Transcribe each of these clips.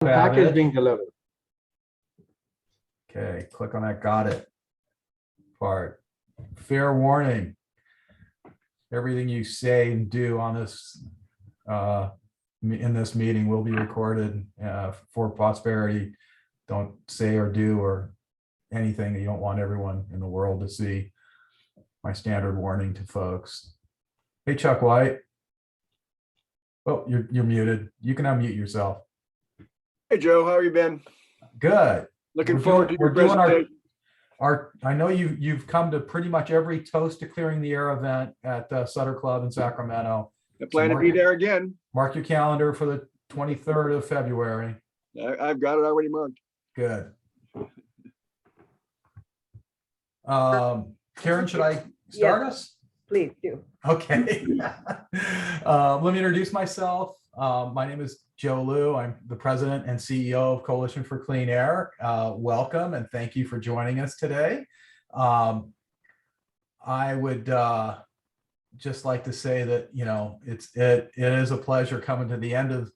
Package being delivered. Okay, click on that got it part. Fair warning. Everything you say and do on this in this meeting will be recorded for posterity. Don't say or do or anything that you don't want everyone in the world to see. My standard warning to folks. Hey, Chuck White. Oh, you're muted. You can unmute yourself. Hey, Joe, how have you been? Good. Looking forward to your presentation. I know you've come to pretty much every Toast to Clearing the Air event at Sutter Club in Sacramento. I plan to be there again. Mark your calendar for the 23rd of February. I've got it already marked. Good. Karen, should I start us? Please do. Okay. Let me introduce myself. My name is Joe Liu. I'm the president and CEO of Coalition for Clean Air. Welcome and thank you for joining us today. I would just like to say that, you know, it is a pleasure coming to the end of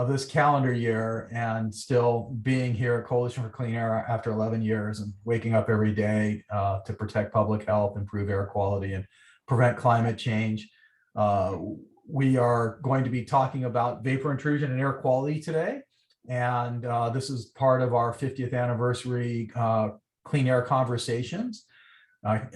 this calendar year and still being here at Coalition for Clean Air after 11 years and waking up every day to protect public health, improve air quality, and prevent climate change. We are going to be talking about vapor intrusion and air quality today. And this is part of our 50th anniversary Clean Air Conversations.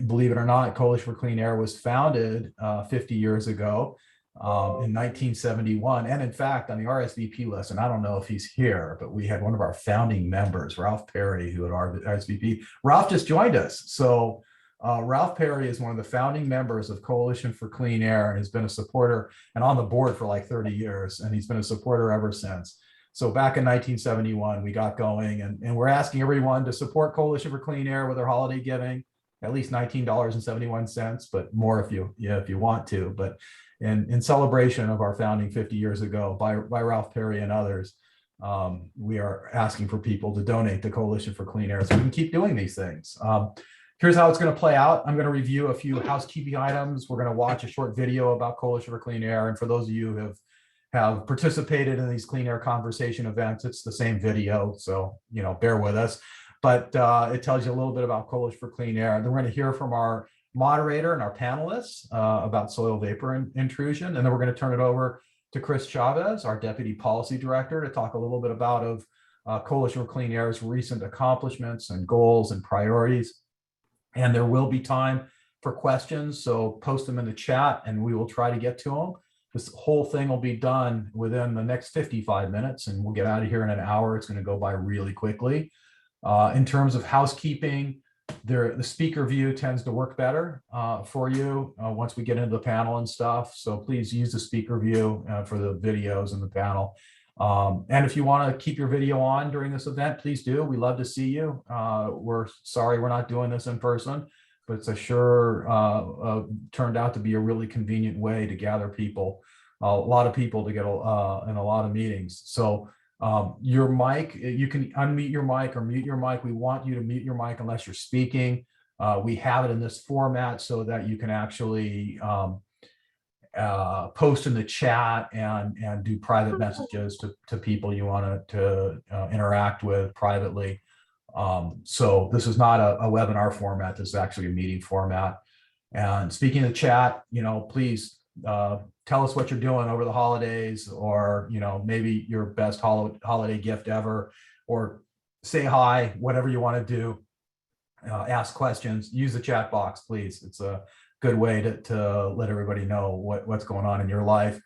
Believe it or not, Coalition for Clean Air was founded 50 years ago in 1971. And in fact, on the RSVP list, and I don't know if he's here, but we had one of our founding members, Ralph Perry, who had RSVP. Ralph just joined us. So Ralph Perry is one of the founding members of Coalition for Clean Air and has been a supporter and on the board for like 30 years. And he's been a supporter ever since. So back in 1971, we got going and we're asking everyone to support Coalition for Clean Air with their holiday giving, at least $19.71, but more if you want to. But in celebration of our founding 50 years ago by Ralph Perry and others, we are asking for people to donate to Coalition for Clean Air so we can keep doing these things. Here's how it's going to play out. I'm going to review a few housekeeping items. We're going to watch a short video about Coalition for Clean Air. And for those of you who have participated in these clean air conversation events, it's the same video. So, you know, bear with us. But it tells you a little bit about Coalition for Clean Air. And then we're going to hear from our moderator and our panelists about soil vapor intrusion. And then we're going to turn it over to Chris Chavez, our Deputy Policy Director, to talk a little bit about Coalition for Clean Air's recent accomplishments and goals and priorities. And there will be time for questions, so post them in the chat and we will try to get to them. This whole thing will be done within the next 55 minutes and we'll get out of here in an hour. It's going to go by really quickly. In terms of housekeeping, the speaker view tends to work better for you once we get into the panel and stuff. So please use the speaker view for the videos and the panel. And if you want to keep your video on during this event, please do. We love to see you. We're sorry we're not doing this in person, but it's turned out to be a really convenient way to gather people, a lot of people to get in a lot of meetings. So your mic, you can unmute your mic or mute your mic. We want you to mute your mic unless you're speaking. We have it in this format so that you can actually post in the chat and do private messages to people you want to interact with privately. So this is not a webinar format. This is actually a meeting format. And speaking of the chat, you know, please tell us what you're doing over the holidays, or, you know, maybe your best holiday gift ever, or say hi, whatever you want to do. Ask questions, use the chat box, please. It's a good way to let everybody know what's going on in your life.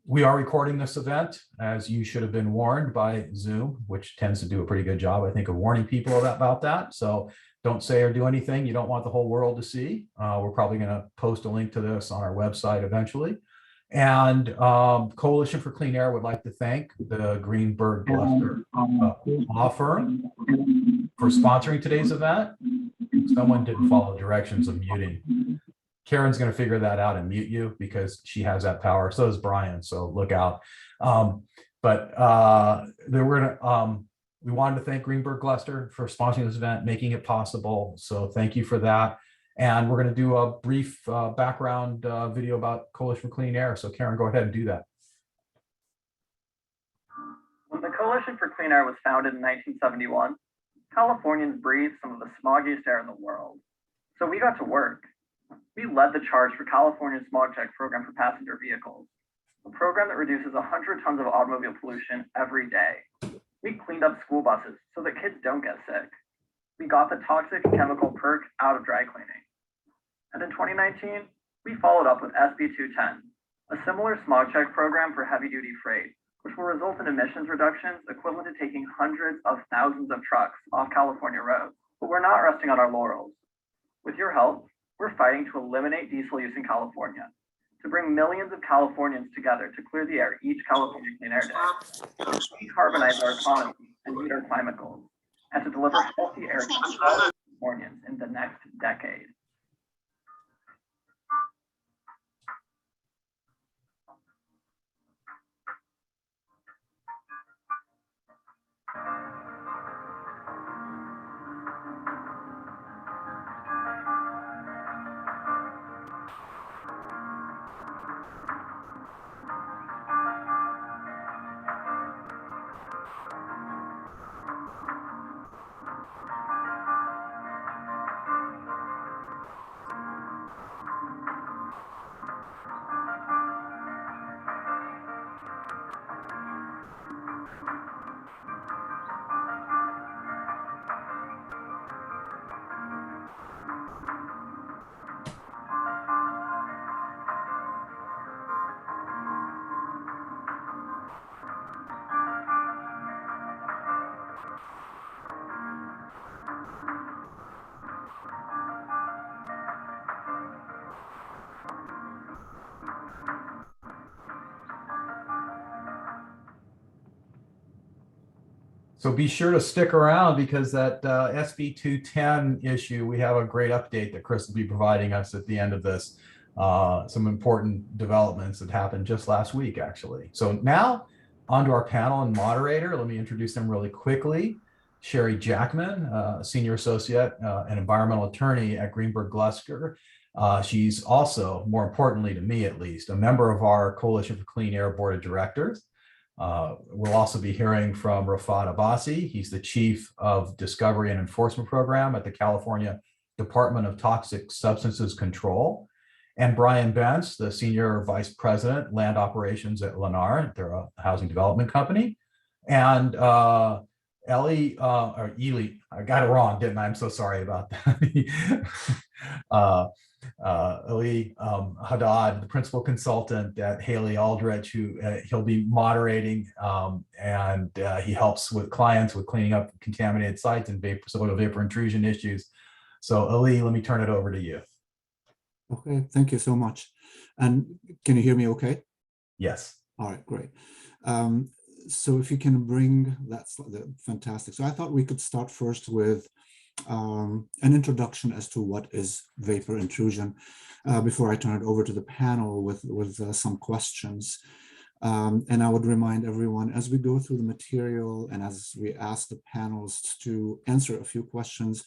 We are recording this event, as you should have been warned by Zoom, which tends to do a pretty good job, I think, of warning people about that. So don't say or do anything you don't want the whole world to see. We're probably going to post a link to this on our website eventually. And Coalition for Clean Air would like to thank the Greenberg Gluster law firm for sponsoring today's event. Someone didn't follow directions of muting. Karen's going to figure that out and mute you because she has that power. So does Brian. So look out. We wanted to thank Greenberg Gluster for sponsoring this event, making it possible. So thank you for that. And we're going to do a brief background video about Coalition for Clean Air. So Karen, go ahead and do that. The Coalition Coalition for Clean Air was founded in 1971. Californians breathe some of the smoggiest air in the world. So we got to work. We led the charge for California's smog check program for passenger vehicles, a program that reduces 100 tons of automobile pollution every day. We cleaned up school buses so that kids don't get sick. We got the toxic chemical perk out of dry cleaning. And in 2019, we followed up with SB 210, a similar smog check program for heavy duty freight, which will result in emissions reductions equivalent to taking hundreds of thousands of trucks off California roads. But we're not resting on our laurels. With your help, we're fighting to eliminate diesel use in California, to bring millions of Californians together to clear the air each California Clean Air Day, to decarbonize our economy and meet our climate goals, and to deliver healthy air to all Californians in the next decade. So be sure to stick around because that SB 210 issue, we have a great update that Chris will be providing us at the end of this. Some important developments that happened just last week, actually. So now onto our panel and moderator. Let me introduce them really quickly. Sherry Jackman, Senior Associate and Environmental Attorney at Greenberg Glusker. She's also, more importantly to me at least, a member of our Coalition for Clean Air Board of Directors. We'll also be hearing from Rafat Abbasi. He's the Chief of Discovery and Enforcement Program at the California Department of Toxic Substances Control. And Brian Bentz, the Senior Vice President, Land Operations at Lennar. They're a housing development company. And Ellie, or Ely, I got it wrong, didn't I? I'm so sorry about that. Ali Haddad, the principal consultant at Haley Aldrich, who he'll be moderating, and he helps with clients with cleaning up contaminated sites and soil vapor intrusion issues. So Ali, let me turn it over to you. Okay, thank you so much. And can you hear me okay? Yes. All right, great. So if you can bring that's fantastic. So I thought we could start first with an introduction as to what is vapor intrusion before I turn it over to the panel with some questions. And I would remind everyone as we go through the material and as we ask the panelists to answer a few questions,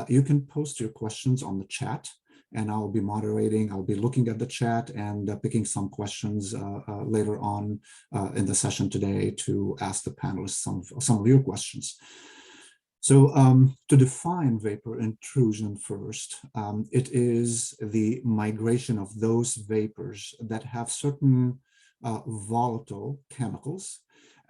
you can post your questions on the chat and I'll be moderating. I'll be looking at the chat and picking some questions later on in the session today to ask the panelists some of your questions. So to define vapor intrusion first, it is the migration of those vapors that have certain volatile chemicals,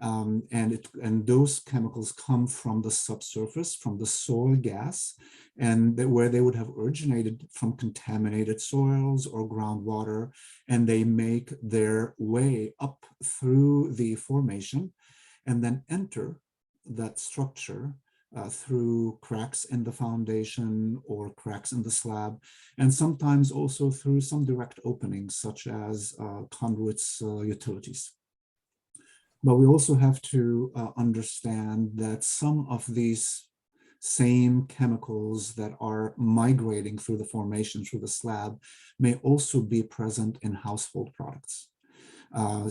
and those chemicals come from the subsurface, from the soil gas, and where they would have originated from contaminated soils or groundwater, and they make their way up through the formation and then enter that structure through cracks in the foundation or cracks in the slab, and sometimes also through some direct openings such as conduits, utilities. But we also have to understand that some of these same chemicals that are migrating through the formation, through the slab, may also be present in household products.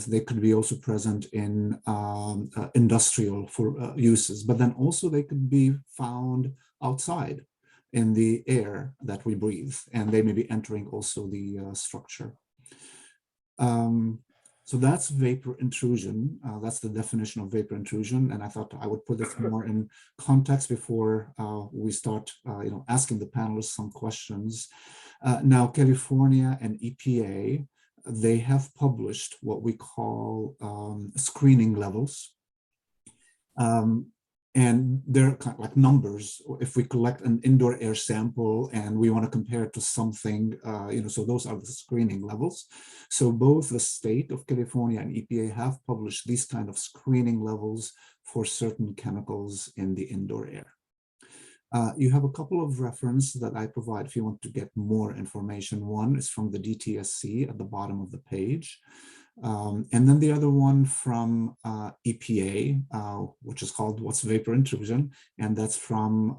They could be also present in industrial uses, but then also they could be found outside in the air that we breathe, and they may be entering also the structure. So that's vapor intrusion. That's the definition of vapor intrusion. And I thought I would put this more in context before we start asking the panelists some questions. Now, California and EPA, they have published what we call screening levels. And they're kind of like numbers. If we collect an indoor air sample and we want to compare it to something, so those are the screening levels. So both the state of California and EPA have published these kind of screening levels for certain chemicals in the indoor air. You have a couple of references that I provide if you want to get more information. One is from the DTSC at the bottom of the page. And then the other one from EPA, which is called What's Vapor Intrusion, and that's from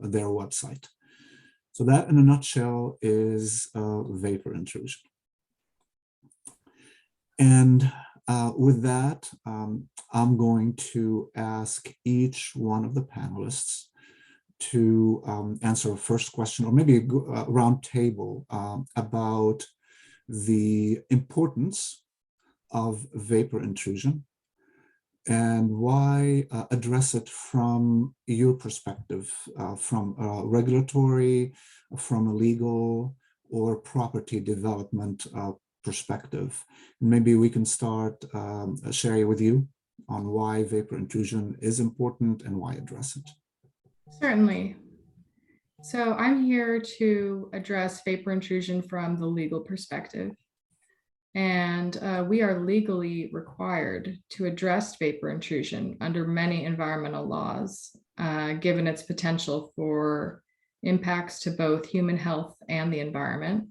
their website. So that in a nutshell is vapor intrusion. And with that, I'm going to ask each one of the panelists to answer a first question, or maybe a round table about the importance of vapor intrusion and why address it from your perspective, from a regulatory, from a legal, or property development perspective. And maybe we can start, Sherry, with you on why vapor intrusion is important and why address it. Certainly. So I'm here to address vapor intrusion from the legal perspective. And we are legally required to address vapor intrusion under many environmental laws, given its potential for impacts to both human health and the environment.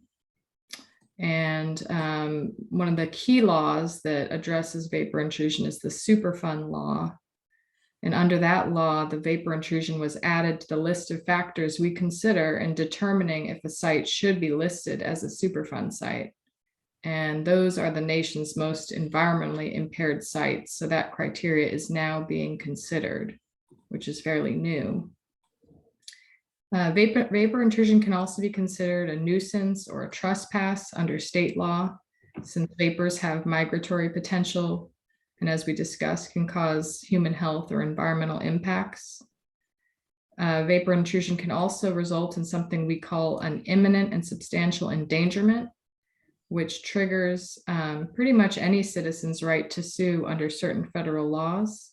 And one of the key laws that addresses vapor intrusion is the Superfund Law. And under that law, the vapor intrusion was added to the list of factors we consider in determining if a site should be listed as a Superfund site. And those are the nation's most environmentally impaired sites. So that criteria is now being considered, which is fairly new. Vapor intrusion can also be considered a nuisance or a trespass under state law, since vapors have migratory potential, and as we discussed, can cause human health or environmental impacts. Vapor intrusion can also result in something we call an imminent and substantial endangerment, which triggers pretty much any citizen's right to sue under certain federal laws.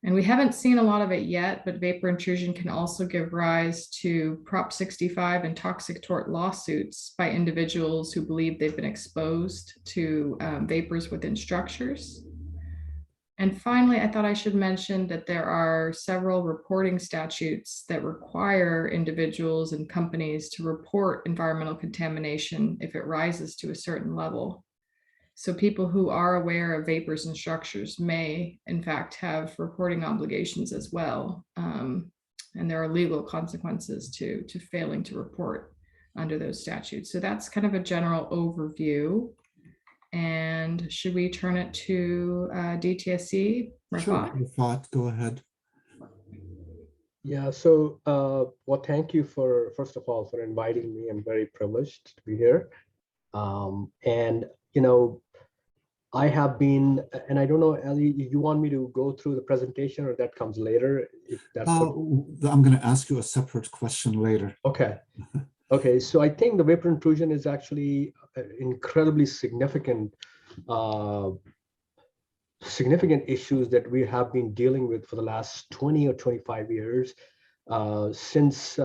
And we haven't seen a lot of it yet, but vapor intrusion can also give rise to Prop 65 and toxic tort lawsuits by individuals who believe they've been exposed to vapors within structures. And finally, I thought I should mention that there are several reporting statutes that require individuals and companies to report environmental contamination if it rises to a certain level. So people who are aware of vapors in structures may, in fact, have reporting obligations as well. And there are legal consequences to failing to report under those statutes. So that's kind of a general overview. And should we turn it to DTSC? Sure, Rafat, go ahead. Yeah, so well, thank you first of all, for inviting me. I'm very privileged to be here. And, I have been, and I don't know, Ellie, if you want me to go through the presentation or that comes later? If that's I'm going to ask you a separate question later. Okay. Okay, so I think the vapor intrusion is actually incredibly significant issues that we have been dealing with for the last 20 or 25 years. Since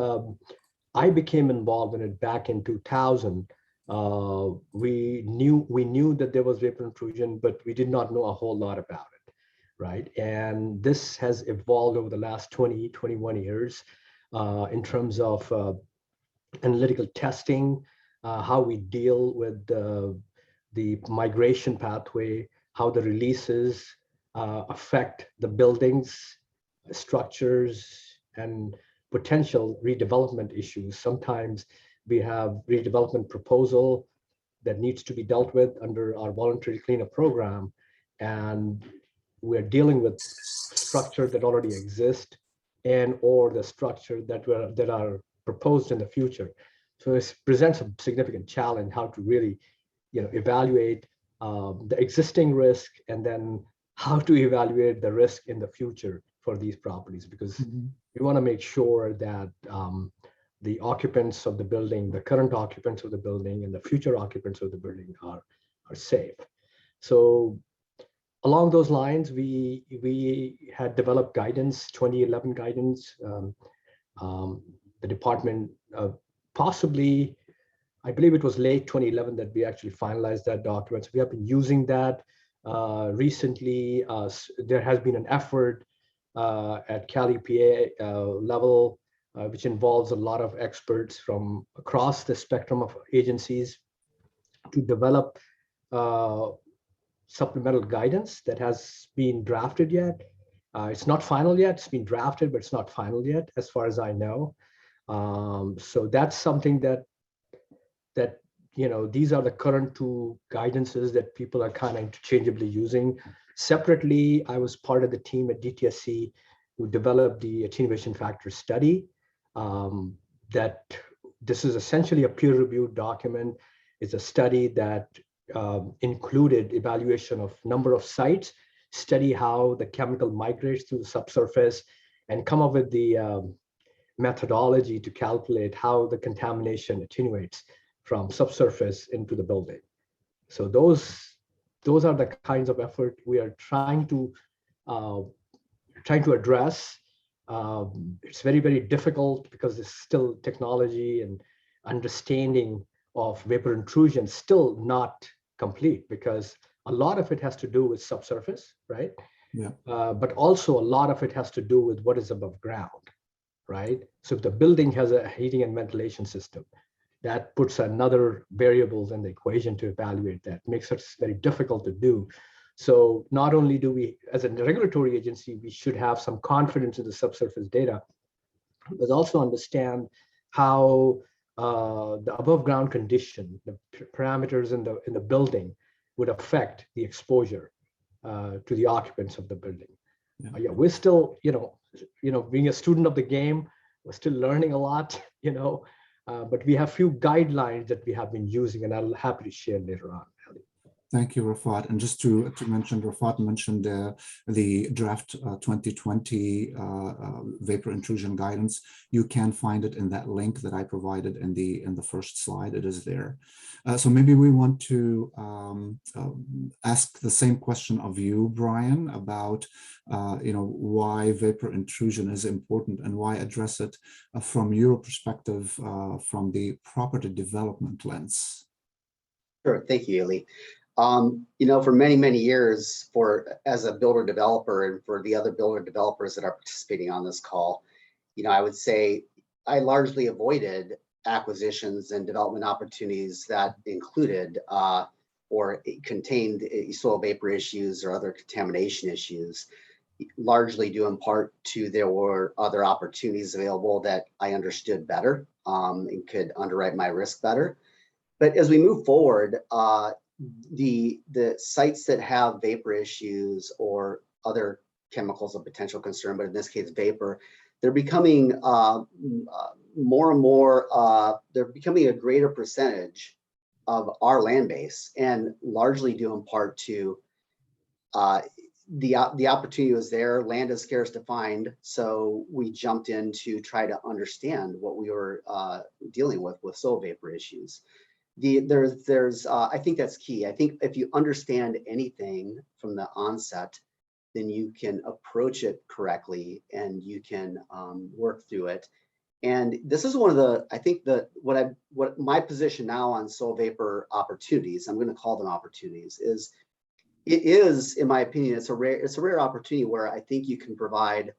I became involved in it back in 2000, we knew that there was vapor intrusion, but we did not know a whole lot about it, right? And this has evolved over the last 21 years in terms of analytical testing, how we deal with the migration pathway, how the releases affect the buildings, structures, and potential redevelopment issues. Sometimes we have redevelopment proposal that needs to be dealt with under our voluntary cleanup program, and we're dealing with structure that already exist and or the structure that are proposed in the future. So this presents a significant challenge how to really, evaluate the existing risk, and then how to evaluate the risk in the future for these properties, because we want to make sure that the occupants of the building, the current occupants of the building, and the future occupants of the building are safe. So along those lines, we had developed guidance, 2011 guidance. The department possibly, I believe it was late 2011 that we actually finalized that document. So we have been using that recently. There has been an effort at Cali, PA level, which involves a lot of experts from across the spectrum of agencies to develop supplemental guidance that has been drafted yet. It's not final yet. It's been drafted, but it's not final yet, as far as I know. So that's something that these are the current two guidances that people are kind of interchangeably using. Separately, I was part of the team at DTSC who developed the attenuation factor study. That this is essentially a peer-reviewed document. It's a study that included evaluation of number of sites, study how the chemical migrates through the subsurface, and come up with the methodology to calculate how the contamination attenuates from subsurface into the building. So those are the kinds of effort we are trying to address. It's very, very difficult because there's still technology and understanding of vapor intrusion still not complete, because a lot of it has to do with subsurface, right? Yeah. But also a lot of it has to do with what is above ground, right? So if the building has a heating and ventilation system, that puts another variables in the equation to evaluate that, makes it very difficult to do. So not only do we, as a regulatory agency, we should have some confidence in the subsurface data, but also understand how the above ground condition, the parameters in the building would affect the exposure to the occupants of the building. Yeah, we're still, being a student of the game, we're still learning a lot, but we have few guidelines that we have been using, and I'll happy to share later on. Thank you, Rafat. And just to mention, Rafat mentioned the draft 2020 vapor intrusion guidance. You can find it in that link that I provided in the first slide. It is there. So maybe we want to ask the same question of you, Brian, about why vapor intrusion is important and why address it from your perspective, from the property development lens. Sure, thank you, Eli. For many, many years, as a builder developer and for the other builder developers that are participating on this call, I would say I largely avoided acquisitions and development opportunities that included or contained soil vapor issues or other contamination issues, largely due in part to there were other opportunities available that I understood better and could underwrite my risk better. But as we move forward, the sites that have vapor issues or other chemicals of potential concern, but in this case vapor, they're becoming more and more, they're becoming a greater percentage of our land base, and largely due in part to the opportunity was there. Land is scarce to find, so we jumped in to try to understand what we were dealing with soil vapor issues. I think that's key. I think if you understand anything from the onset, then you can approach it correctly and you can work through it. And this is one of the, I think what my position now on soil vapor opportunities, I'm going to call them opportunities, is it is, in my opinion, it's a rare opportunity where I think you can provide,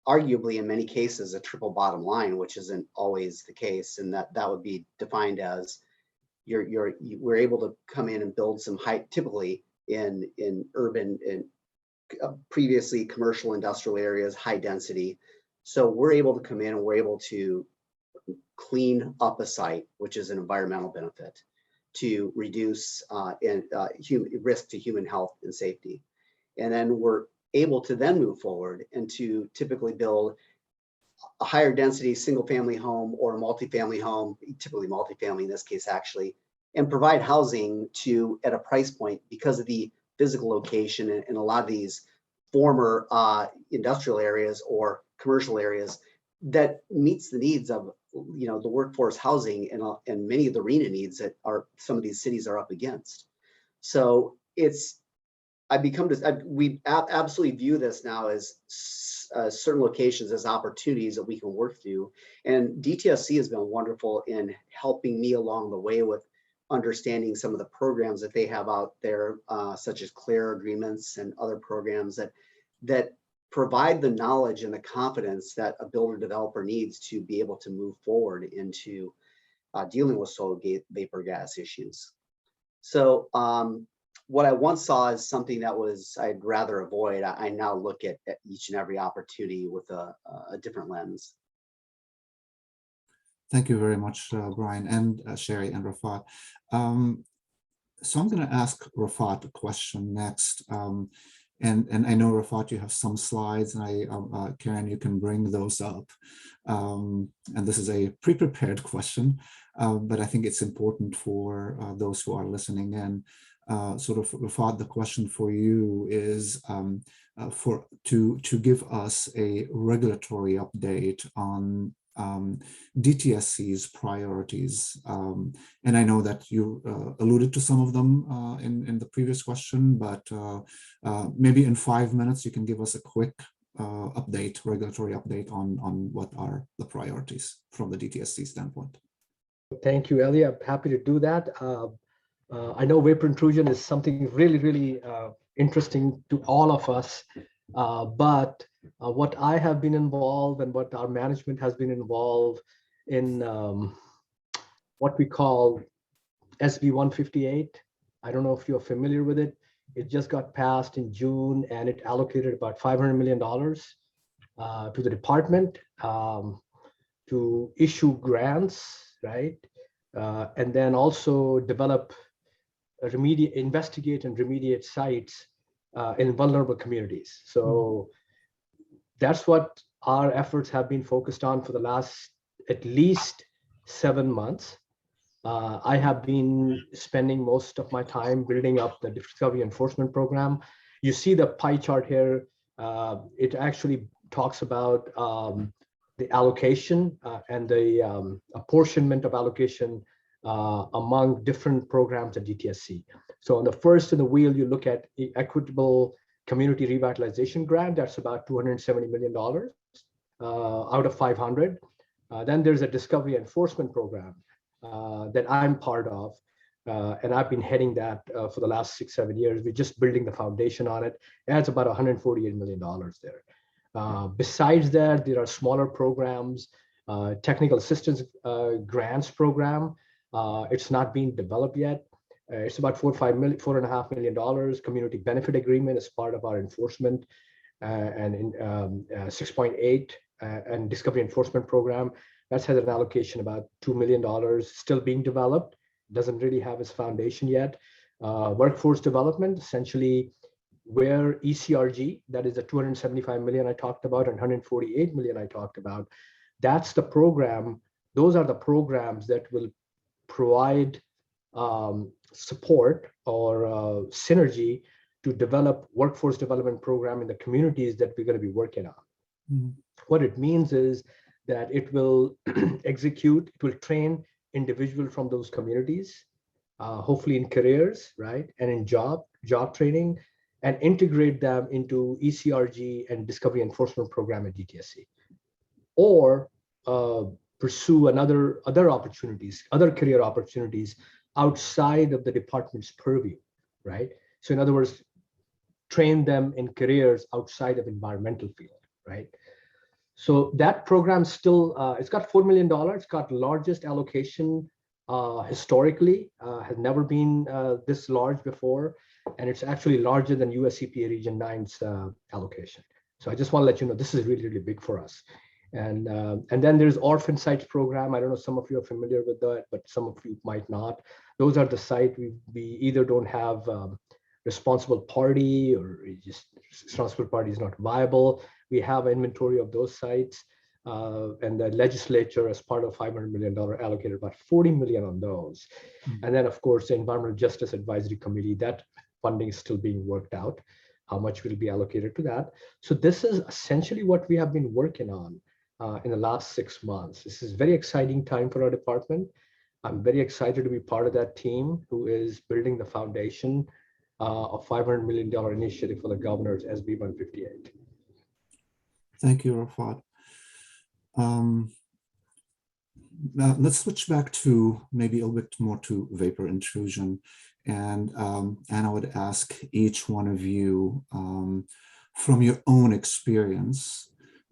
arguably in many cases, a triple bottom line, which isn't always the case, and that would be defined as we're able to come in and build some typically in urban and previously commercial industrial areas, high density. So we're able to come in and we're able to clean up a site, which is an environmental benefit, to reduce risk to human health and safety. And then we're able to then move forward and to typically build a higher density single family home or a multifamily home, typically multifamily in this case actually, and provide housing to at a price point because of the physical location in a lot of these former industrial areas or commercial areas that meets the needs of the workforce housing and many of the arena needs that some of these cities are up against. So we absolutely view this now as certain locations as opportunities that we can work through. And DTSC has been wonderful in helping me along the way with understanding some of the programs that they have out there, such as CLARE agreements and other programs that provide the knowledge and the confidence that a builder developer needs to be able to move forward into dealing with soil vapor gas issues. So what I once saw as something that I'd rather avoid, I now look at each and every opportunity with a different lens. Thank you very much, Brian and Sherry and Rafat. So I'm going to ask Rafat a question next. And I know, Rafat, you have some slides, and Karen, you can bring those up. And this is a pre-prepared question, but I think it's important for those who are listening in. Sort of, Rafat, the question for you is to give us a regulatory update on DTSC's priorities. And I know that you alluded to some of them in the previous question, but maybe in 5 minutes, you can give us a quick regulatory update on what are the priorities from the DTSC standpoint. Thank you, Ellie. I'm happy to do that. I know vapor intrusion is something really, really interesting to all of us, but what I have been involved and what our management has been involved in what we call SB 158. I don't know if you're familiar with it. It just got passed in June, and it allocated about $500 million to the department to issue grants, right? And then also develop, investigate and remediate sites in vulnerable communities. So that's what our efforts have been focused on for the last at least 7 months. I have been spending most of my time building up the discovery enforcement program. You see the pie chart here. It actually talks about the allocation and the apportionment of allocation among different programs at DTSC. So on the first in the wheel, you look at the equitable community revitalization grant. That's about $270 million out of 500. Then there's a discovery enforcement program that I'm part of, and I've been heading that for the last 6-7 years. We're just building the foundation on it. That's about $148 million there. Besides that, there are smaller programs, technical assistance grants program. It's not being developed yet. It's about $4.5 million. Community benefit agreement is part of our enforcement, and in 6.8 and discovery enforcement program. That has an allocation about $2 million, still being developed. Doesn't really have its foundation yet. Workforce development, essentially where ECRG, that is the $275 million I talked about and $148 million I talked about. That's the program. Those are the programs that will provide support or synergy to develop workforce development program in the communities that we're going to be working on. Mm-hmm. What it means is that it will it will train individuals from those communities, hopefully in careers, right? And in job training, and integrate them into ECRG and discovery enforcement program at DTSC. Or pursue other opportunities, other career opportunities outside of the department's purview, right? So in other words, train them in careers outside of environmental field, right? So that program still, it's got $4 million. It's got largest allocation historically, has never been this large before. And it's actually larger than US EPA Region 9's allocation. So I just want to let you know, this is really, really big for us. And then there's orphan sites program. I don't know, some of you are familiar with that, but some of you might not. Those are the sites we either don't have responsible party, or just responsible party is not viable. We have inventory of those sites. and the legislature, as part of $500 million, allocated about $40 million on those. And then, of course, the Environmental Justice Advisory Committee, that funding is still being worked out, how much will be allocated to that. So this is essentially what we have been working on in the last 6 months. This is a very exciting time for our department. I'm very excited to be part of that team who is building the foundation of $500 million initiative for the governor's SB 158. Thank you, Rafat. Now let's switch back to maybe a little bit more to vapor intrusion. And I would ask each one of you from your own experience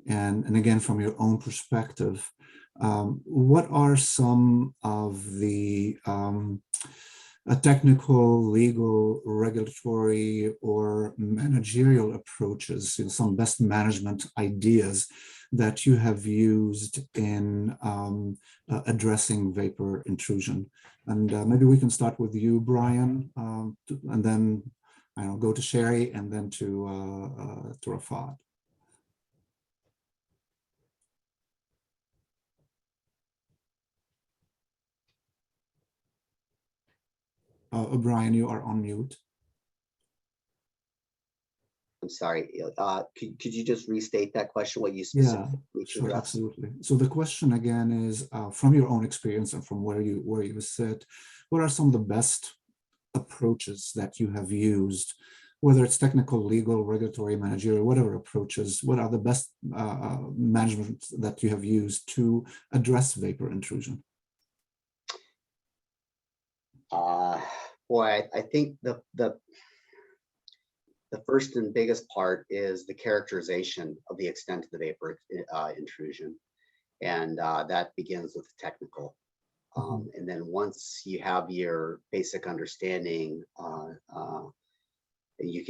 and again, from your own perspective, what are some of the technical, legal, regulatory, or managerial approaches, some best management ideas that you have used in addressing vapor intrusion? And maybe we can start with you, Brian, and then go to Sherry, and then to Rafat. Brian, you are on mute. I'm sorry. Could you just restate that question? What you specifically Sure, absolutely. So the question again is, from your own experience and from where you sit, what are some of the best approaches that you have used, whether it's technical, legal, regulatory, managerial, whatever approaches? What are the best management that you have used to address vapor intrusion? Boy, I think the first and biggest part is the characterization of the extent of the vapor intrusion. And that begins with the technical. And then once you have your basic understanding, you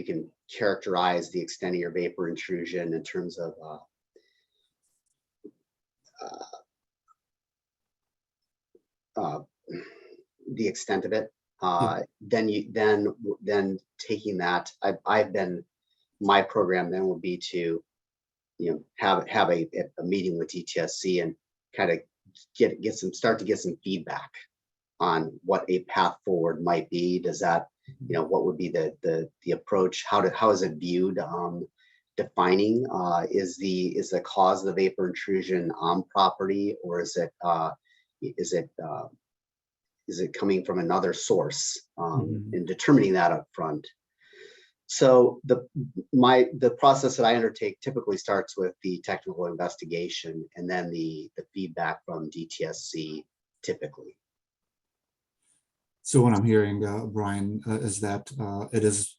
can characterize the extent of your vapor intrusion in terms of the extent of it. Then taking that, my program then would be to have a meeting with DTSC and kind of start to get some feedback on what a path forward might be. Does that, what would be the approach? How is it viewed? Defining is the cause of the vapor intrusion on property, or is it coming from another source? And determining that up front. So the process that I undertake typically starts with the technical investigation and then the feedback from DTSC typically. So what I'm hearing, Brian, is that it is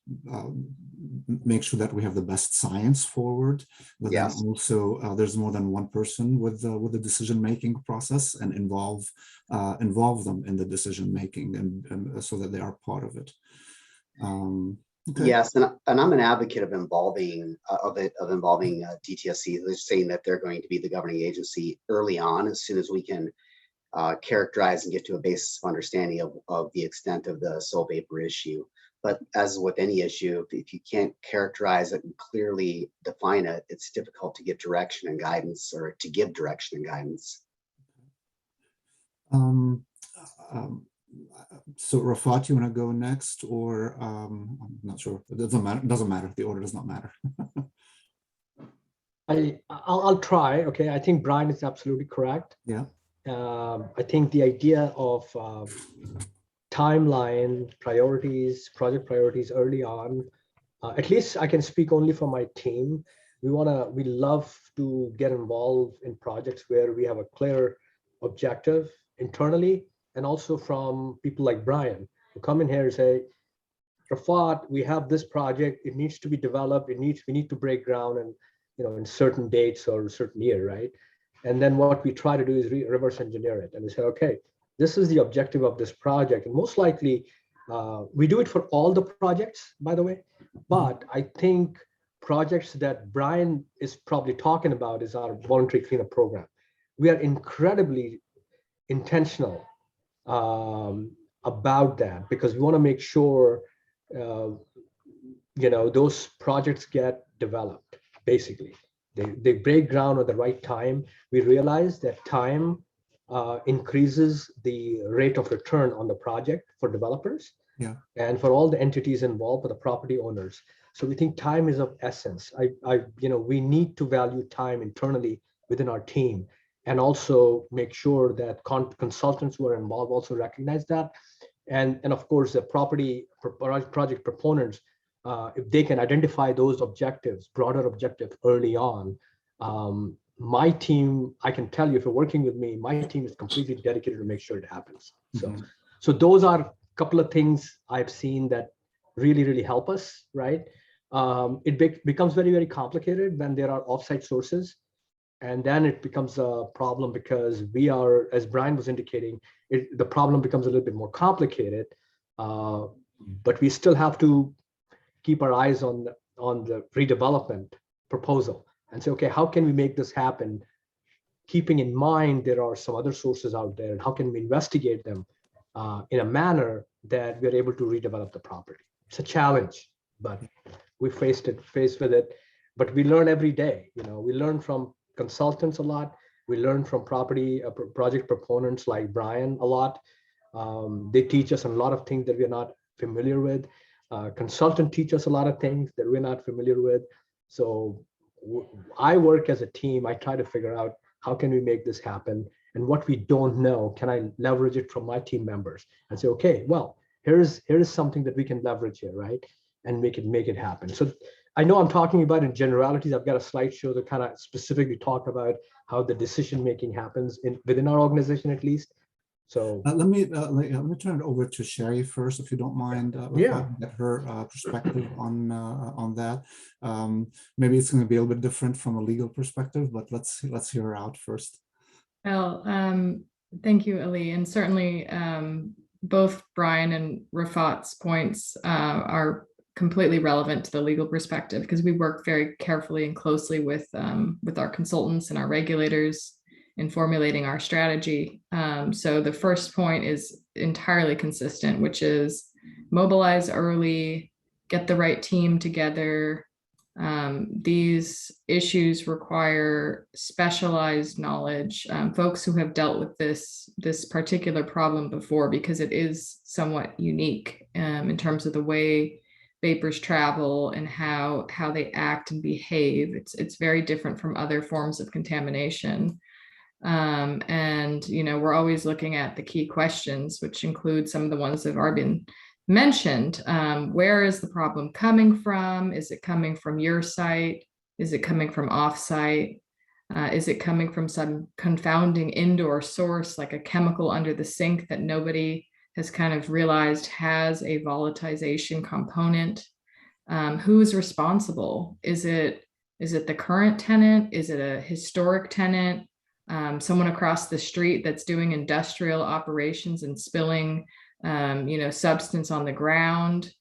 make sure that we have the best science forward, but then also there's more than one person with the decision-making process, and involve them in the decision-making, and so that they are part of it. Okay. Yes, and I'm an advocate of involving DTSC. They're saying that they're going to be the governing agency early on, as soon as we can characterize and get to a basis of understanding of the extent of the soil vapor issue. But as with any issue, if you can't characterize it and clearly define it, it's difficult to get direction and guidance, or to give direction and guidance. So Rafat, you want to go next, or I'm not sure. It doesn't matter. It doesn't matter. The order does not matter. I'll try. Okay, I think Brian is absolutely correct. Yeah. I think the idea of timeline, priorities, project priorities early on, at least I can speak only for my team. We love to get involved in projects where we have a clear objective internally, and also from people like Brian, who come in here and say, Rafat, we have this project, it needs to be developed, we need to break ground, and in certain dates or a certain year, right? And then what we try to do is reverse engineer it, and we say, okay, this is the objective of this project. And most likely, we do it for all the projects, by the way, but I think projects that Brian is probably talking about is our voluntary cleanup program. We are incredibly intentional about that, because we want to make sure, those projects get developed, basically. they break ground at the right time. We realize that time increases the rate of return on the project for developers, Yeah. and for all the entities involved, for the property owners. So we think time is of essence. We need to value time internally within our team, and also make sure that consultants who are involved also recognize that. And of course, the project proponents, if they can identify those objectives, broader objectives early on, my team, I can tell you, if you're working with me, my team is completely dedicated to make sure it happens. So those are a couple of things I've seen that really help us, right? It becomes very, very complicated when there are offsite sources. And then it becomes a problem because we are, as Brian was indicating, the problem becomes a little bit more complicated, but we still have to keep our eyes on the redevelopment proposal and say, okay, how can we make this happen? Keeping in mind there are some other sources out there, and how can we investigate them in a manner that we're able to redevelop the property? It's a challenge, but we faced with it. But we learn every day. We learn from consultants a lot. We learn from project proponents like Brian a lot. They teach us a lot of things that we're not familiar with. Consultant teach us a lot of things that we're not familiar with. So I work as a team. I try to figure out how can we make this happen, and what we don't know, can I leverage it from my team members and say, okay, well, here's something that we can leverage here, right? And make it happen. So I know I'm talking about in generalities. I've got a slideshow that kind of specifically talk about how the decision making happens within our organization, at least. So let me turn it over to Sherry first, if you don't mind. Get her perspective on that. Maybe it's going to be a little bit different from a legal perspective, but let's hear her out first. Well, thank you, Ali, and certainly both Brian and Rafat's points are completely relevant to the legal perspective, because we work very carefully and closely with our consultants and our regulators in formulating our strategy. So the first point is entirely consistent, which is mobilize early, get the right team together. These issues require specialized knowledge, folks who have dealt with this particular problem before, because it is somewhat unique in terms of the way vapors travel and how they act and behave. It's very different from other forms of contamination. And we're always looking at the key questions, which include some of the ones that have already been mentioned. Where is the problem coming from? Is it coming from your site? Is it coming from off-site? Is it coming from some confounding indoor source, like a chemical under the sink that nobody has kind of realized has a volatilization component? Who's responsible? Is it the current tenant? Is it a historic tenant? Someone across the street that's doing industrial operations and spilling substance on the ground?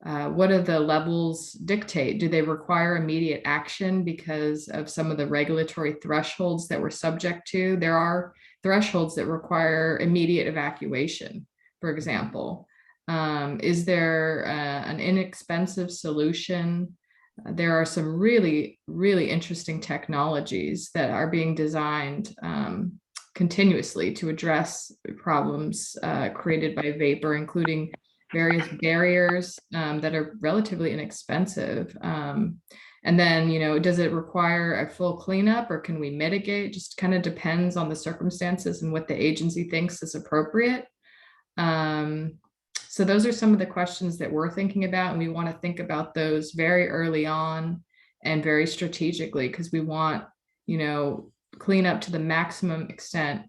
What do the levels dictate? Do they require immediate action because of some of the regulatory thresholds that we're subject to? There are thresholds that require immediate evacuation, for example. Is there an inexpensive solution? There are some really, really interesting technologies that are being designed continuously to address problems created by vapor, including various barriers that are relatively inexpensive. And then, does it require a full cleanup, or can we mitigate? Just kind of depends on the circumstances and what the agency thinks is appropriate. So those are some of the questions that we're thinking about, and we want to think about those very early on and very strategically, because we want, clean up to the maximum extent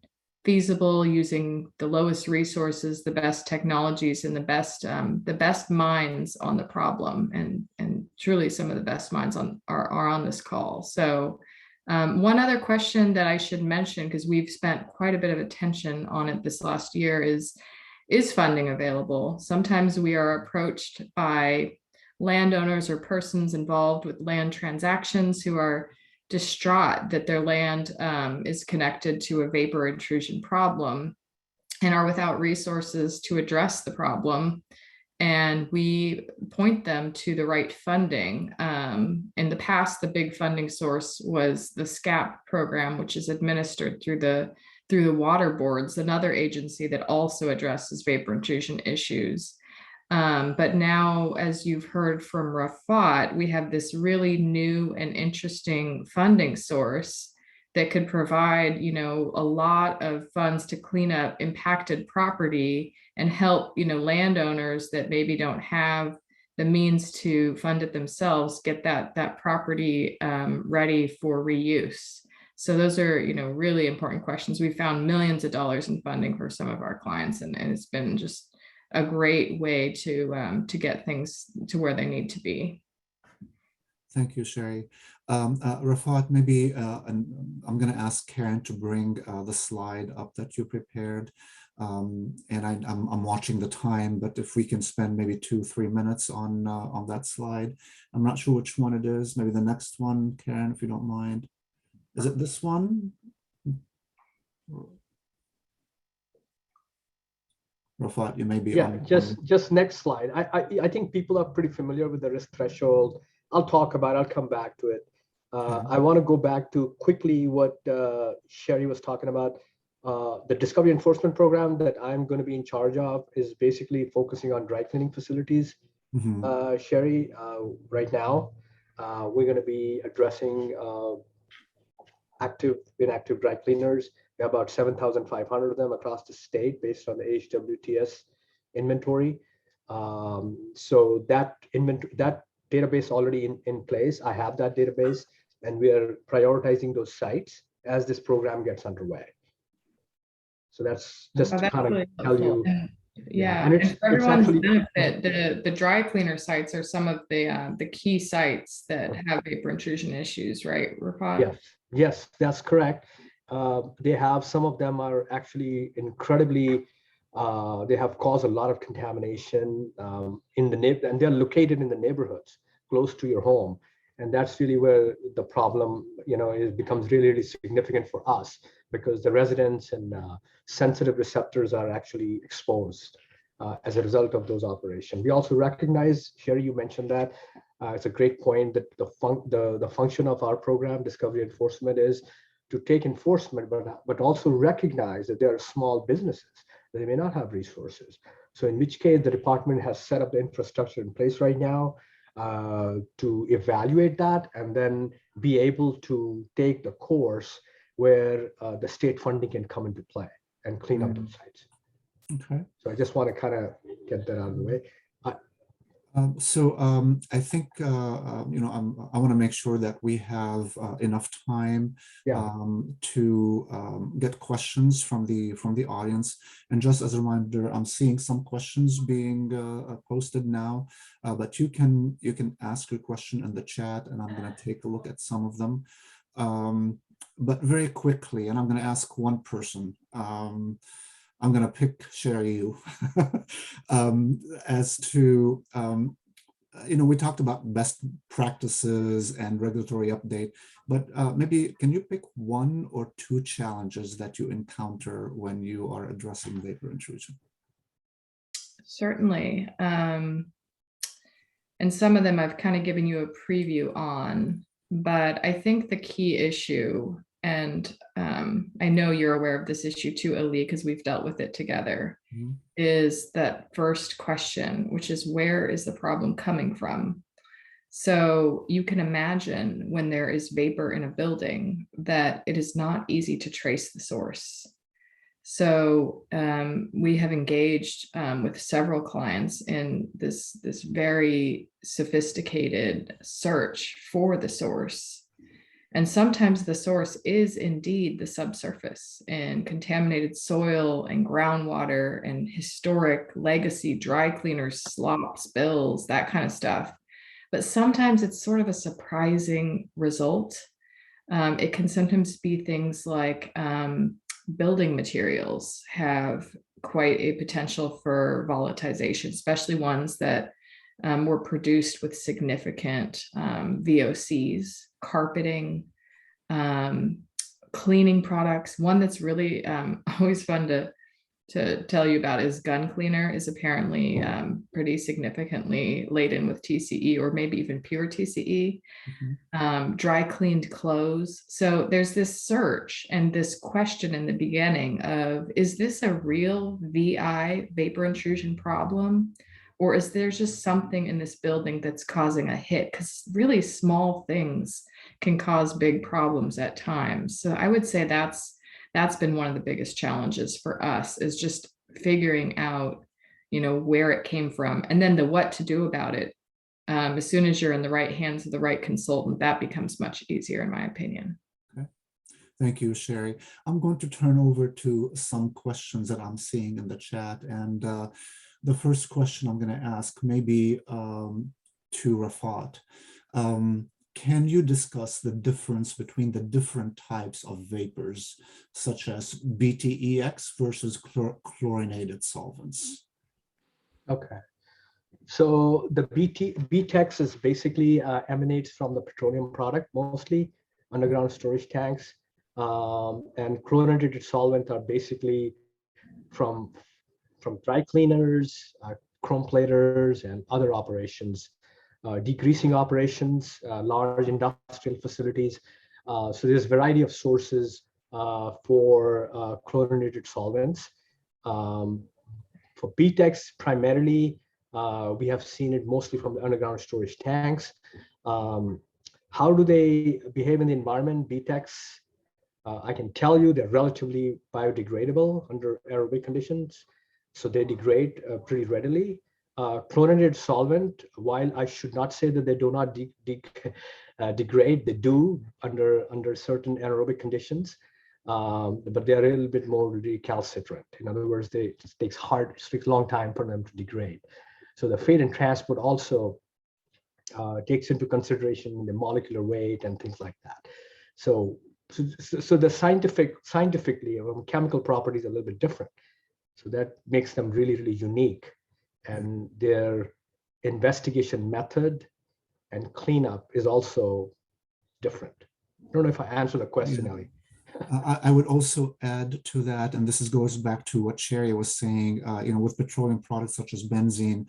feasible, using the lowest resources, the best technologies, and the best minds on the problem. And truly some of the best minds are on this call. So one other question that I should mention, because we've spent quite a bit of attention on it this last year, is funding available? Sometimes we are approached by landowners or persons involved with land transactions who are distraught that their land is connected to a vapor intrusion problem and are without resources to address the problem. And we point them to the right funding In the past, the big funding source was the SCAP program, which is administered through the water boards, another agency that also addresses vapor intrusion issues. But now, as you've heard from Rafat, we have this really new and interesting funding source that could provide, you know, a lot of funds to clean up impacted property and help, you know, landowners that maybe don't have the means to fund it themselves get that property ready for reuse. So those are, you know, really important questions. We found millions of dollars in funding for some of our clients, and it's been just a great way to get things to where they need to be. Thank you, Sherry. Rafat, maybe, and I'm going to ask Karen to bring the slide up that you prepared. And I'm watching the time, but if we can spend maybe 2-3 minutes on that slide. I'm not sure which one it is. Maybe the next one, Karen, if you don't mind. Is it this one? Rafat, you may be on. Just next slide. I think people are pretty familiar with the risk threshold. I'll come back to it. I want to go back to quickly what Sherry was talking about. The discovery enforcement program that I'm going to be in charge of is basically focusing on dry cleaning facilities. Sherry, right now, we're going to be addressing active, inactive dry cleaners. We have about 7,500 of them across the state based on the HWTS inventory. So that database already in place. I have that database, and we are prioritizing those sites as this program gets underway. So that's just to kind of really tell you. Yeah, and for everyone's benefit, the dry cleaner sites are some of the key sites that have vapor intrusion issues, right, Rafat? Yes, that's correct. They have, some of them are actually incredibly, they have caused a lot of contamination in the neighborhood, and they're located in the neighborhoods close to your home. And that's really where the problem, you know, it becomes really, really significant for us, because the residents and sensitive receptors are actually exposed as a result of those operations. We also recognize, Sherry, you mentioned that, it's a great point, that the function of our program, Discovery Enforcement, is to take enforcement, but also recognize that there are small businesses that they may not have resources. So in which case the department has set up the infrastructure in place right now to evaluate that, and then be able to take the course where the state funding can come into play and clean up those sites. Okay. So I just want to kind of get that out of the way. I think, you know, I want to make sure that we have enough time to get questions from the audience. And just as a reminder, I'm seeing some questions being posted now, but you can ask your question in the chat, and I'm going to take a look at some of them. But very quickly, and I'm going to ask one person. I'm going to pick Sherry, you, as to, you know, we talked about best practices and regulatory update, but maybe can you pick 1 or 2 challenges that you encounter when you are addressing vapor intrusion? Certainly. And some of them I've kind of given you a preview on, but I think the key issue, and I know you're aware of this issue too, Ali, because we've dealt with it together, is that first question, which is, where is the problem coming from? So you can imagine when there is vapor in a building that it is not easy to trace the source. So we have engaged with several clients in this very sophisticated search for the source. And sometimes the source is indeed the subsurface and contaminated soil and groundwater and historic legacy dry cleaners, slop spills, that kind of stuff. But sometimes it's sort of a surprising result. It can sometimes be things like building materials have quite a potential for volatilization, especially ones that were produced with significant VOCs, carpeting, cleaning products. One that's really always fun to to tell you about is gun cleaner is apparently pretty significantly laden with TCE, or maybe even pure TCE. Dry cleaned clothes. So there's this search and this question in the beginning of, is this a real VI, vapor intrusion problem? Or is there just something in this building that's causing a hit? Because really small things can cause big problems at times. So I would say that's been one of the biggest challenges for us, is just figuring out, where it came from, and then the what to do about it. As soon as you're in the right hands of the right consultant, that becomes much easier, in my opinion. Okay. Thank you, Sherry. I'm going to turn over to some questions that I'm seeing in the chat. And the first question I'm going to ask maybe to Rafat. Can you discuss the difference between the different types of vapors, such as BTEX versus chlorinated solvents? Okay. So the BTEX is basically emanates from the petroleum product, mostly underground storage tanks, and chlorinated solvents are basically from dry cleaners, chrome platers, and other operations, degreasing operations, large industrial facilities. So there's a variety of sources for chlorinated solvents. For BTEX, primarily, we have seen it mostly from the underground storage tanks. How do they behave in the environment? BTEX, I can tell you they're relatively biodegradable under aerobic conditions, so they degrade pretty readily. Chlorinated solvent, while I should not say that they do not degrade, they do under certain aerobic conditions, but they're a little bit more recalcitrant. In other words, it takes a long time for them to degrade. So the fate and transport also takes into consideration the molecular weight and things like that. So the scientifically, chemical properties are a little bit different. So that makes them really, really unique. And their investigation method and cleanup is also different. I don't know if I answered the question, Ellie. I would also add to that, and this goes back to what Sherry was saying, with petroleum products such as benzene,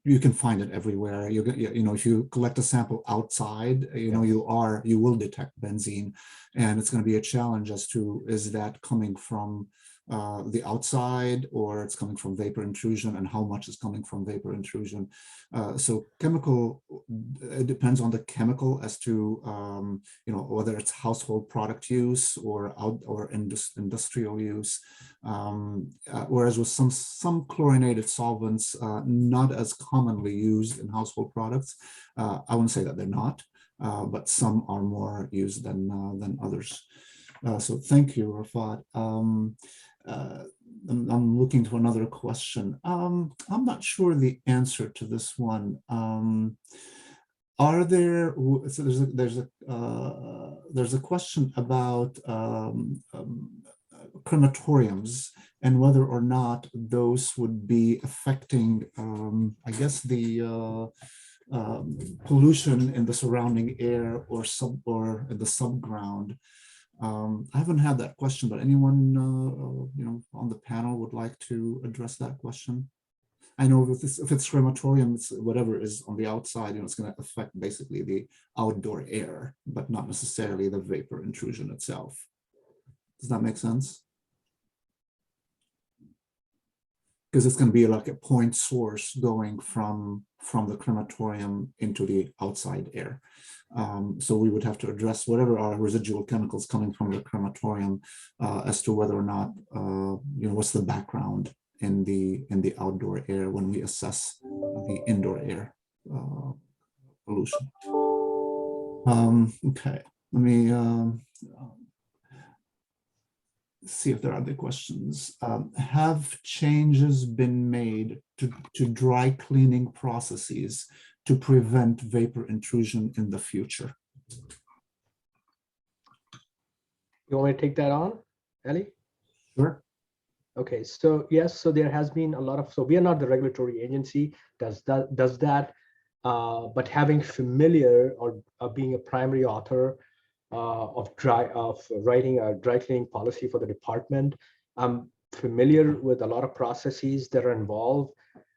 you can find it everywhere. If you collect a sample outside, you will detect benzene, and it's going to be a challenge as to, is that coming from the outside, or it's coming from vapor intrusion, and how much is coming from vapor intrusion. So chemical, it depends on the chemical as to whether it's household product use or industrial use. Whereas with some chlorinated solvents, not as commonly used in household products. I wouldn't say that they're not, but some are more used than others. So thank you, Rafat. I'm looking to another question. I'm not sure the answer to this one. Are there? So there's a question about crematoriums and whether or not those would be affecting, I guess, the pollution in the surrounding air or in the subground. I haven't had that question, but anyone on the panel would like to address that question? I know if it's crematorium, it's whatever is on the outside, it's going to affect basically the outdoor air, but not necessarily the vapor intrusion itself. Does that make sense? Because it's going to be like a point source going from the crematorium into the outside air. So we would have to address whatever are residual chemicals coming from the crematorium as to whether or not, what's the background in the outdoor air when we assess the indoor air pollution. Okay, let me see if there are other questions. Have changes been made to dry cleaning processes to prevent vapor intrusion in the future? You want me to take that on, Ellie? Sure. Okay, so yes, so there has been a lot of, so we are not the regulatory agency does that, but having familiar or being a primary author of writing a dry cleaning policy for the department, I'm familiar with a lot of processes that are involved.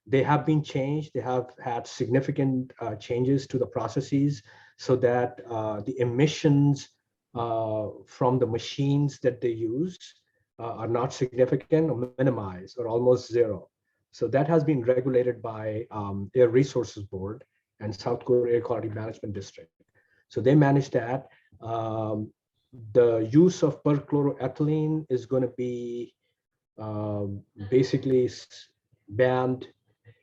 They have been changed. They have had significant changes to the processes so that the emissions from the machines that they use are not significant or minimized or almost zero. So that has been regulated by Air Resources Board and South Korea Air Quality Management District. So they manage that. The use of perchloroethylene is going to be basically banned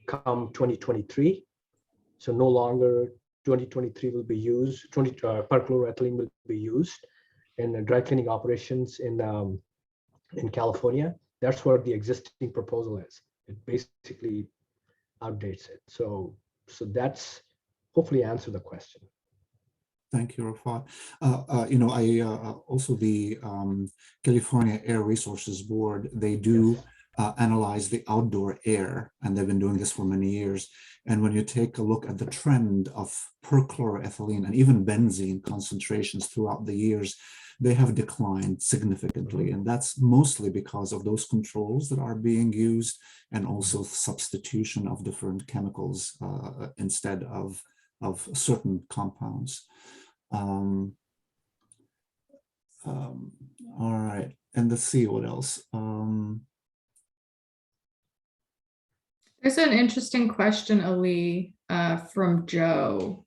come 2023. So no longer 2023 will be used, perchloroethylene will be used in dry cleaning operations in California. That's what the existing proposal is. It basically outdates it. So that's hopefully answer the question. Thank you, Rafat. Also the California Air Resources Board, they do analyze the outdoor air, and they've been doing this for many years. And when you take a look at the trend of perchloroethylene and even benzene concentrations throughout the years, they have declined significantly. And that's mostly because of those controls that are being used and also substitution of different chemicals instead of certain compounds. All right, and let's see what else. There's an interesting question, Ali, from Joe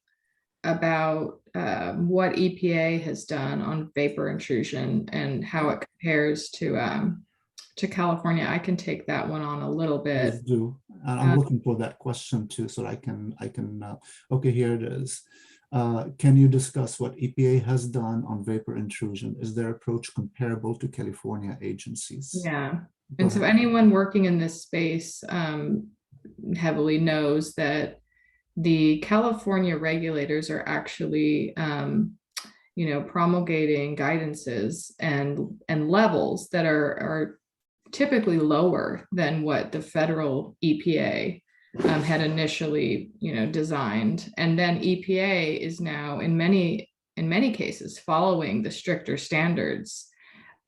about what EPA has done on vapor intrusion and how it compares to California. I can take that one on a little bit. Please do. And I'm looking for that question too, so I can. Okay, here it is. Can you discuss what EPA has done on vapor intrusion? Is their approach comparable to California agencies? Yeah, and so anyone working in this space heavily knows that the California regulators are actually, promulgating guidances and levels that are typically lower than what the federal EPA had initially, designed. And then EPA is now in many cases following the stricter standards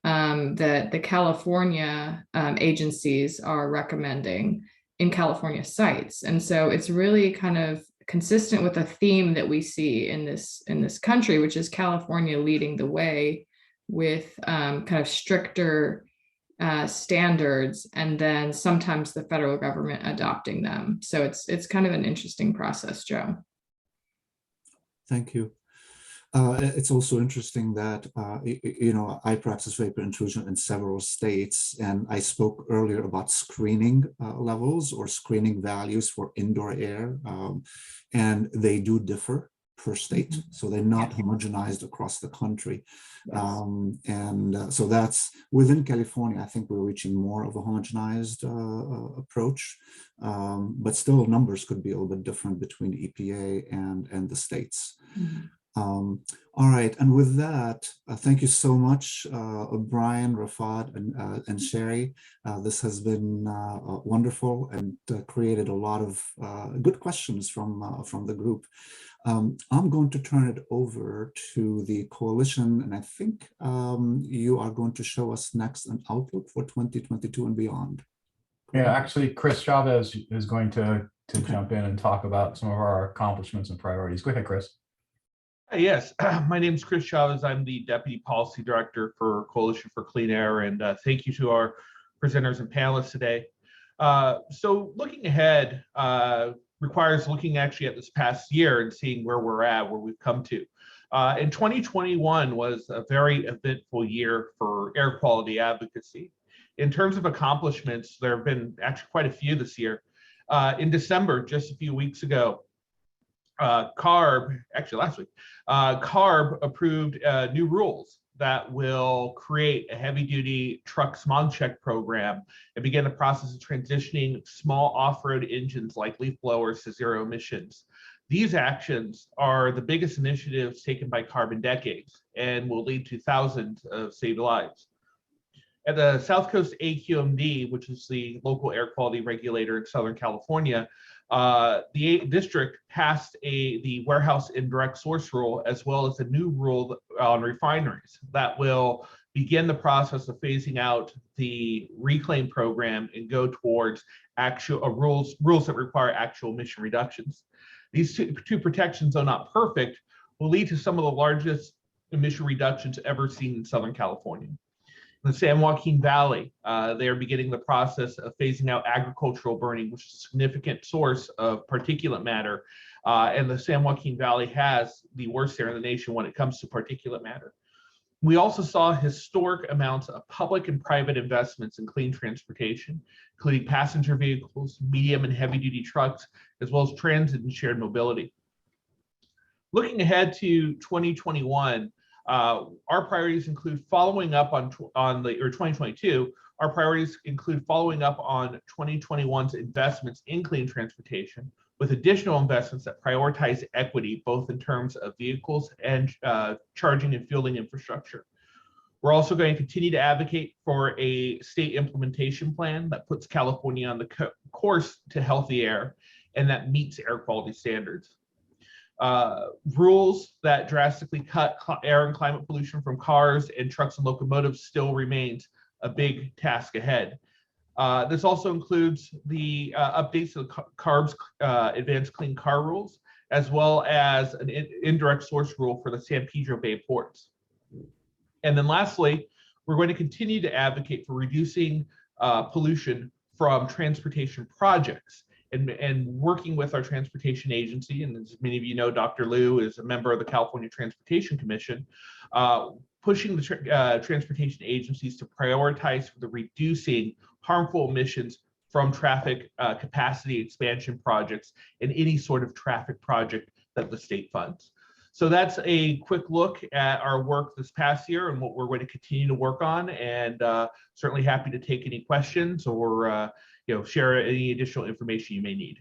that the California agencies are recommending in California sites. And so it's really kind of consistent with a theme that we see in this country, which is California leading the way with kind of stricter standards, and then sometimes the federal government adopting them. So it's kind of an interesting process, Joe. Thank you. It's also interesting that, I practice vapor intrusion in several states, and I spoke earlier about screening levels or screening values for indoor air, and they do differ per state. So they're not homogenized across the country. Yes. So that's within California, I think we're reaching more of a homogenized approach, but still numbers could be a little bit different between EPA and the states. Mm-hmm. All right, and with that, thank you so much, Brian, Rafat, and Sherry. This has been wonderful and created a lot of good questions from the group. I'm going to turn it over to the coalition, and I think you are going to show us next an outlook for 2022 and beyond. Yeah, actually, Chris Chavez is going to jump in and talk about some of our accomplishments and priorities. Go ahead, Chris. Yes, my name is Chris Chavez. I'm the Deputy Policy Director for Coalition for Clean Air, and thank you to our presenters and panelists today. So looking ahead requires looking actually at this past year and seeing where we're at, where we've come to. And 2021 was a very eventful year for air quality advocacy. In terms of accomplishments, there have been actually quite a few this year. In December, just a few weeks ago, CARB approved new rules that will create a heavy-duty truck smog check program and begin the process of transitioning small off-road engines like leaf blowers to zero emissions. These actions are the biggest initiatives taken by CARB in decades and will lead to thousands of saved lives. At the South Coast AQMD, which is the local air quality regulator in Southern California, the district passed the warehouse indirect source rule, as well as a new rule on refineries that will begin the process of phasing out the reclaim program and go towards actual rules that require actual emission reductions. These two protections, though not perfect, will lead to some of the largest emission reductions ever seen in Southern California. In the San Joaquin Valley, they are beginning the process of phasing out agricultural burning, which is a significant source of particulate matter. And the San Joaquin Valley has the worst air in the nation when it comes to particulate matter. We also saw historic amounts of public and private investments in clean transportation, including passenger vehicles, medium and heavy duty trucks, as well as transit and shared mobility. Looking ahead to 2021, our priorities include following up on 2022. Our priorities include following up on 2021's investments in clean transportation with additional investments that prioritize equity, both in terms of vehicles and charging and fueling infrastructure. We're also going to continue to advocate for a state implementation plan that puts California on the course to healthy air and that meets air quality standards. Rules that drastically cut air and climate pollution from cars and trucks and locomotives still remains a big task ahead. This also includes the updates to the CARB's advanced clean car rules, as well as an indirect source rule for the San Pedro Bay ports. And then lastly, we're going to continue to advocate for reducing pollution from transportation projects. And working with our transportation agency, and as many of you know, Dr. Liu is a member of the California Transportation Commission, pushing the transportation agencies to prioritize for the reducing harmful emissions from traffic capacity expansion projects and any sort of traffic project that the state funds. So that's a quick look at our work this past year and what we're going to continue to work on, and certainly happy to take any questions or share any additional information you may need.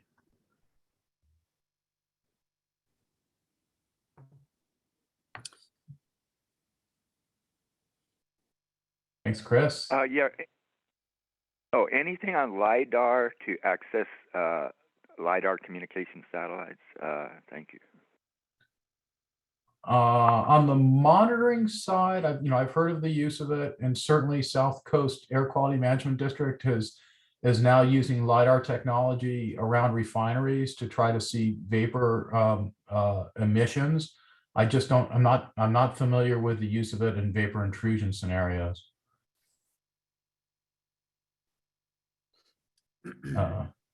Thanks, Chris. Yeah. Oh, anything on LiDAR to access LiDAR communication satellites? Thank you. On the monitoring side, I've heard of the use of it, and certainly South Coast Air Quality Management District is now using LiDAR technology around refineries to try to see vapor emissions. I'm not familiar with the use of it in vapor intrusion scenarios.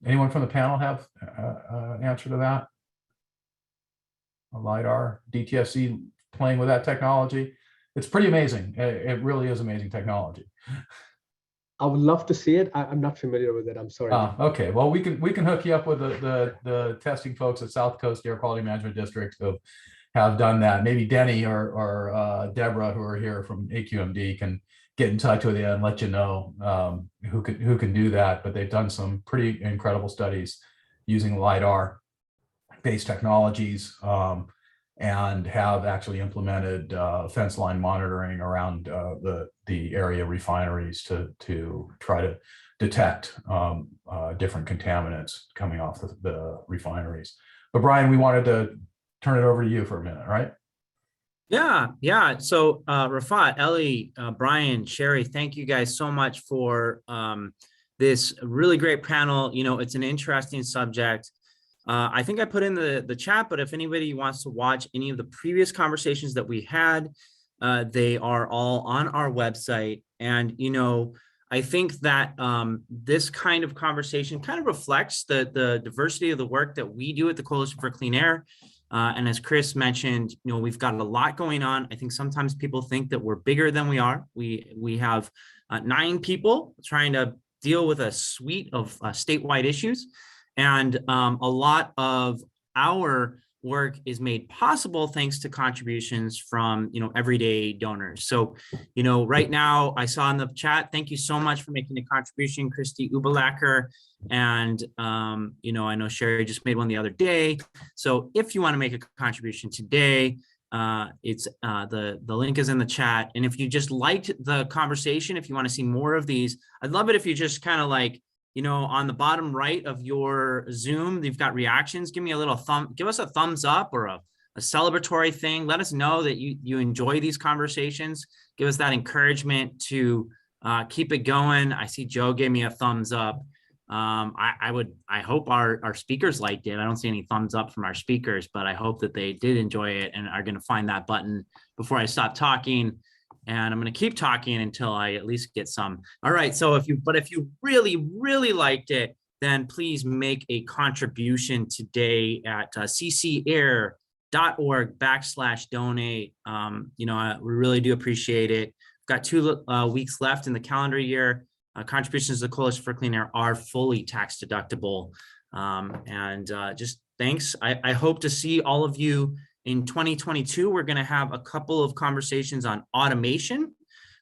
Anyone from the panel have an answer to that? A LiDAR, DTSC playing with that technology? It's pretty amazing. It really is amazing technology. I would love to see it. I'm not familiar with it. I'm sorry. Okay, well, we can hook you up with the testing folks at South Coast Air Quality Management District who have done that. Maybe Denny or Deborah, who are here from AQMD, can get in touch with you and let you know who can do that. But they've done some pretty incredible studies using LiDAR based technologies and have actually implemented fence line monitoring around the area refineries to try to detect different contaminants coming off the refineries. But Brian, we wanted to turn it over to you for a minute, right? Yeah. So Rafat, Ellie, Brian, Sherry, thank you guys so much for this really great panel. It's an interesting subject. I think I put in the chat, but if anybody wants to watch any of the previous conversations that we had, they are all on our website. And, I think that this kind of conversation kind of reflects the diversity of the work that we do at the Coalition for Clean Air. And as Chris mentioned, we've got a lot going on. I think sometimes people think that we're bigger than we are. We have 9 people trying to deal with a suite of statewide issues. And a lot of our work is made possible thanks to contributions from, everyday donors. So, right now I saw in the chat, thank you so much for making a contribution, Christy Ubelacker. And, I know Sherry just made one the other day. So if you want to make a contribution today, it's the link is in the chat. And if you just liked the conversation, if you want to see more of these, I'd love it if you just kind of on the bottom right of your Zoom, you've got reactions. Give us a thumbs up or a celebratory thing. Let us know that you enjoy these conversations. Give us that encouragement to keep it going. I see Joe gave me a thumbs up. I hope our speakers liked it. I don't see any thumbs up from our speakers, but I hope that they did enjoy it and are going to find that button before I stop talking. And I'm going to keep talking until I at least get some. All right. So if you really, really liked it, then please make a contribution today at ccair.org/donate. We really do appreciate it. We've got 2 weeks left in the calendar year. Contributions to the Coalition for Clean Air are fully tax deductible. Just thanks. I hope to see all of you in 2022. We're going to have a couple of conversations on automation,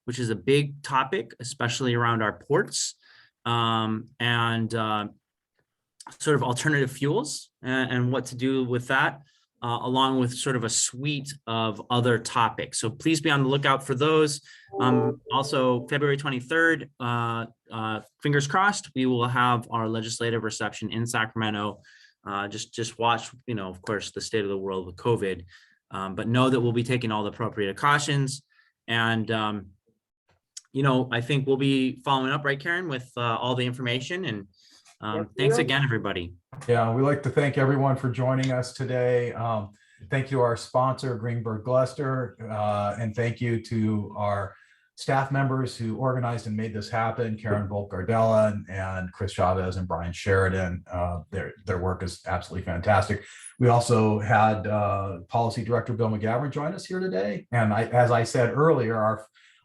which is a big topic, especially around our ports, and sort of alternative fuels and what to do with that, along with sort of a suite of other topics. So please be on the lookout for those. Also, February 23rd, fingers crossed, we will have our legislative reception in Sacramento. Just watch, of course, the state of the world with COVID, but know that we'll be taking all the appropriate cautions. And, I think we'll be following up, right, Karen, with all the information. And thanks again, everybody. Yeah, we'd like to thank everyone for joining us today. Thank you to our sponsor, Greenberg Gluster, and thank you to our staff members who organized and made this happen, Karen Volk-Gardella and Chris Chavez and Brian Sheridan. Their work is absolutely fantastic. We also had Policy Director Bill McGavran join us here today. And as I said earlier,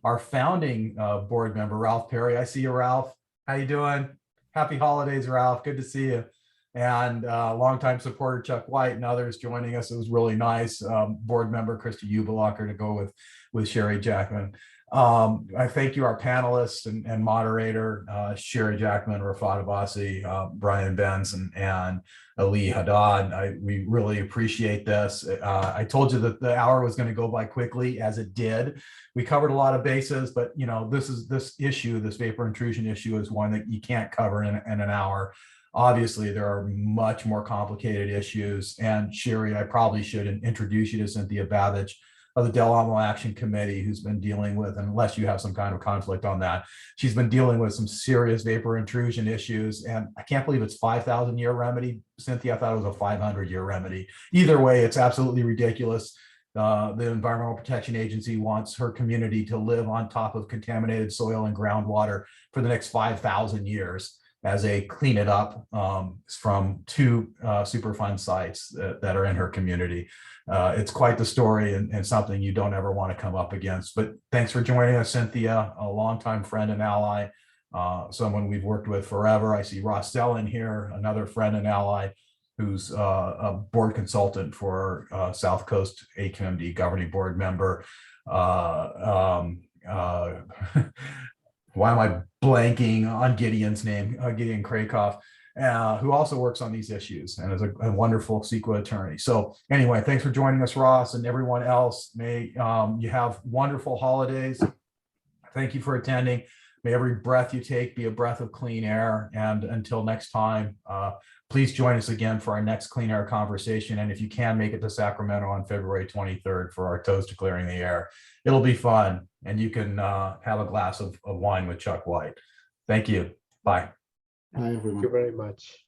our founding board member, Ralph Perry. I see you, Ralph. How you doing? Happy holidays, Ralph. Good to see you. And longtime supporter Chuck White and others joining us. It was really nice. Board member Krista Ubelacher to go with Sherry Jackman. I thank you, our panelists and moderator, Sherry Jackman, Rafat Abbasi, Brian Benz, and Ali Haddad. We really appreciate this. I told you that the hour was going to go by quickly, as it did. We covered a lot of bases, but this vapor intrusion issue is one that you can't cover in an hour. Obviously, there are much more complicated issues. And Sherry, I probably should introduce you to Cynthia Babich of the Del Amo Action Committee, who's been dealing with, unless you have some kind of conflict on that, she's been dealing with some serious vapor intrusion issues. And I can't believe it's 5,000-year remedy. Cynthia, I thought it was a 500-year remedy. Either way, it's absolutely ridiculous. The Environmental Protection Agency wants her community to live on top of contaminated soil and groundwater for the next 5,000 years as they clean it up from 2 Superfund sites that are in her community. It's quite the story and something you don't ever want to come up against. But thanks for joining us, Cynthia, a longtime friend and ally, someone we've worked with forever. I see Ross Sellen here, another friend and ally who's a board consultant for South Coast AQMD governing board member. Why am I blanking on Gideon's name? Gideon Krakoff, who also works on these issues and is a wonderful CEQA attorney. So anyway, thanks for joining us, Ross, and everyone else. May you have wonderful holidays. Thank you for attending. May every breath you take be a breath of clean air. And until next time, please join us again for our next clean air conversation. And if you can, make it to Sacramento on February 23rd for our Toast to Clearing the Air. It'll be fun. And you can have a glass of wine with Chuck White. Thank you. Bye. Bye, everyone. Thank you very much.